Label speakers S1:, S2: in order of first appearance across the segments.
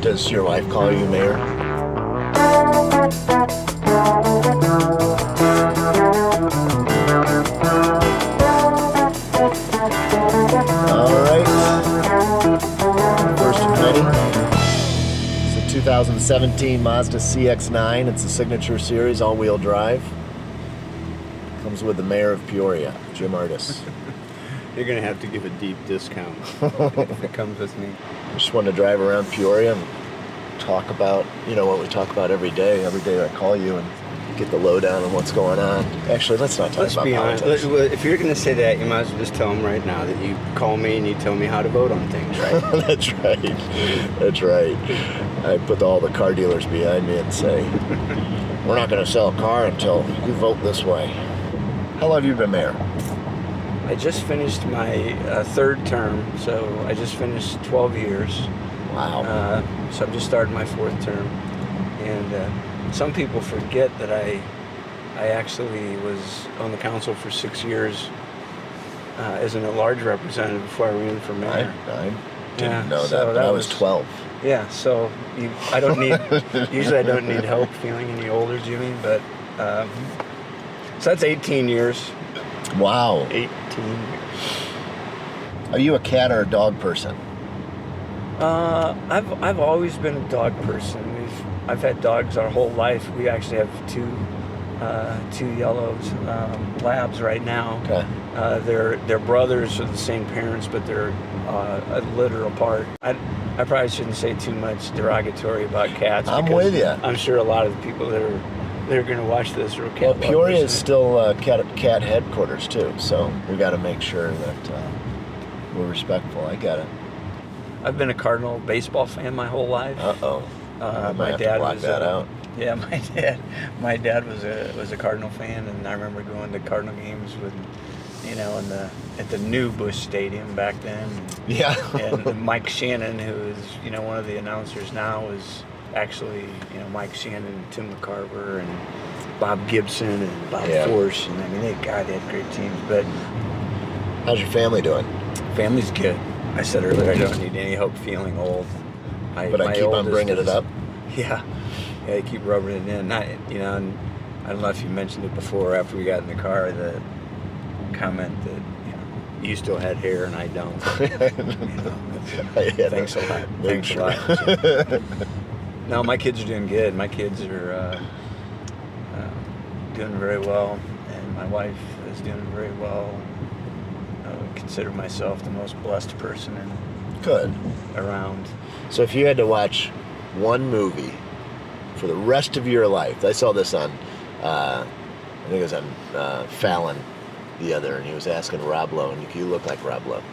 S1: Does your wife call you Mayor? All right. First of many. It's a 2017 Mazda CX-9. It's a signature series, all-wheel drive. Comes with the Mayor of Peoria, Jim Ardis.
S2: You're going to have to give a deep discount if it comes with me.
S1: I just wanted to drive around Peoria and talk about, what we talk about every day. Every day I call you and get the lowdown on what's going on. Actually, let's not talk about politics.
S2: If you're going to say that, you might as well just tell them right now that you call me and you tell me how to vote on things, right?
S1: That's right. That's right. I put all the car dealers behind me and say, we're not going to sell a car until you vote this way. How long have you been mayor?
S2: I just finished my third term, so I just finished 12 years.
S1: Wow.
S2: So I'm just starting my fourth term. And some people forget that I actually was on the council for 6 years as an at-large representative before I ran for mayor.
S1: I didn't know that, but I was 12.
S2: Yeah, so I don't need, usually I don't need help feeling any older, Jimmy, but so that's 18 years.
S1: Wow.
S2: 18 years.
S1: Are you a cat or a dog person?
S2: I've always been a dog person. I've had dogs our whole life. We actually have two yellows, labs right now.
S1: Okay.
S2: They're brothers of the same parents, but they're a litter apart. I probably shouldn't say too much derogatory about cats.
S1: I'm with you.
S2: I'm sure a lot of the people that are going to watch this are cat
S1: Well, Peoria
S2: lovers.
S1: is still cat headquarters too, so we got to make sure that we're respectful. I get it.
S2: I've been a Cardinal baseball fan my whole life.
S1: My dad block that out.
S2: Yeah, my dad was a Cardinal fan, and I remember going to Cardinal games with, at the new Busch Stadium back then.
S1: Yeah.
S2: And Mike Shannon, who is one of the announcers now, is actually Mike Shannon and Tim McCarver and Bob Gibson and Bob Force, and they had great teams. But
S1: how's your family doing?
S2: Family's good. I said earlier I don't need any help feeling old.
S1: But I keep on bringing it up.
S2: Yeah, you keep rubbing it in. And I don't know if you mentioned it before or after we got in the car, the comment that you still had hair and I don't. Thanks a lot. Thanks a lot. No, my kids are doing good. My kids are doing very well, and my wife is doing very well. I would consider myself the most blessed person around.
S1: So if you had to watch one movie for the rest of your life, I saw this on, I think it was on Fallon the other, and he was asking Rob Lowe, and you look like Rob Lowe.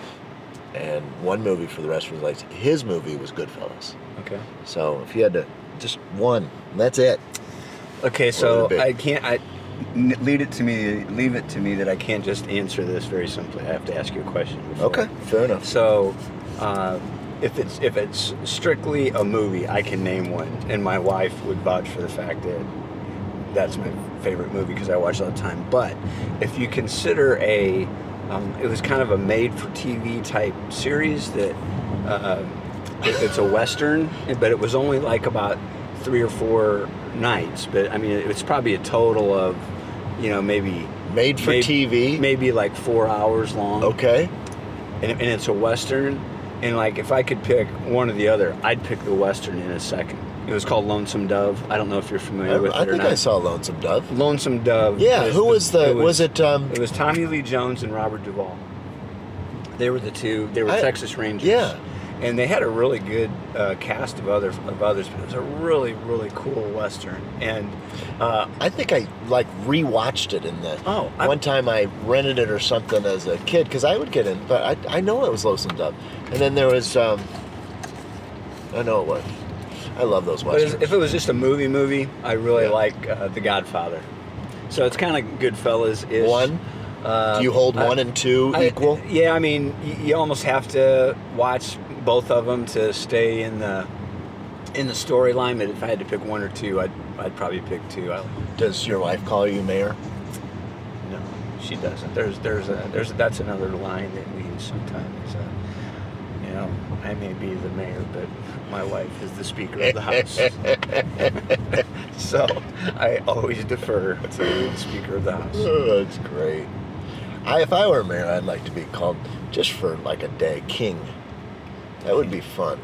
S1: And one movie for the rest of his life, his movie was Goodfellas.
S2: Okay.
S1: So if you had to, just one, that's it.
S2: Okay, so leave it to me that I can't just answer this very simply. I have to ask you a question before.
S1: Okay, fair enough.
S2: So, if it's strictly a movie, I can name one, and my wife would vouch for the fact that that's my favorite movie because I watch it all the time. But if you consider it was kind of a made-for-TV type series that it's a Western, but it was only like about 3 or 4 nights. But I mean, it's probably a total of, maybe
S1: made for TV,
S2: maybe like 4 hours long.
S1: Okay.
S2: And it's a Western, and like if I could pick one or the other, I'd pick the Western in a second. It was called Lonesome Dove. I don't know if you're familiar with it or not.
S1: I think I saw Lonesome Dove.
S2: Lonesome Dove.
S1: Yeah, who was the? It
S2: was Tommy Lee Jones and Robert Duvall. They were the two. They were Texas Rangers.
S1: Yeah.
S2: And they had a really good cast of others, but it was a really, really cool Western. And
S1: I think I rewatched it in the. One time I rented it or something as a kid because I would get in, but I know it was Lonesome Dove. And then there was, I know it was. I love those Westerns.
S2: If it was just a movie, I really like The Godfather. So it's kind of Goodfellas-ish.
S1: One? Do you hold 1 and 2 equal?
S2: Yeah, I mean, you almost have to watch both of them to stay in the storyline. But if I had to pick 1 or 2, I'd probably pick 2.
S1: Does your wife call you Mayor?
S2: No, she doesn't. That's another line that we use sometimes. I may be the mayor, but my wife is the Speaker of the House. So I always defer to the Speaker of the House.
S1: Oh, that's great. If I were mayor, I'd like to be called just for like a day king. That would be fun.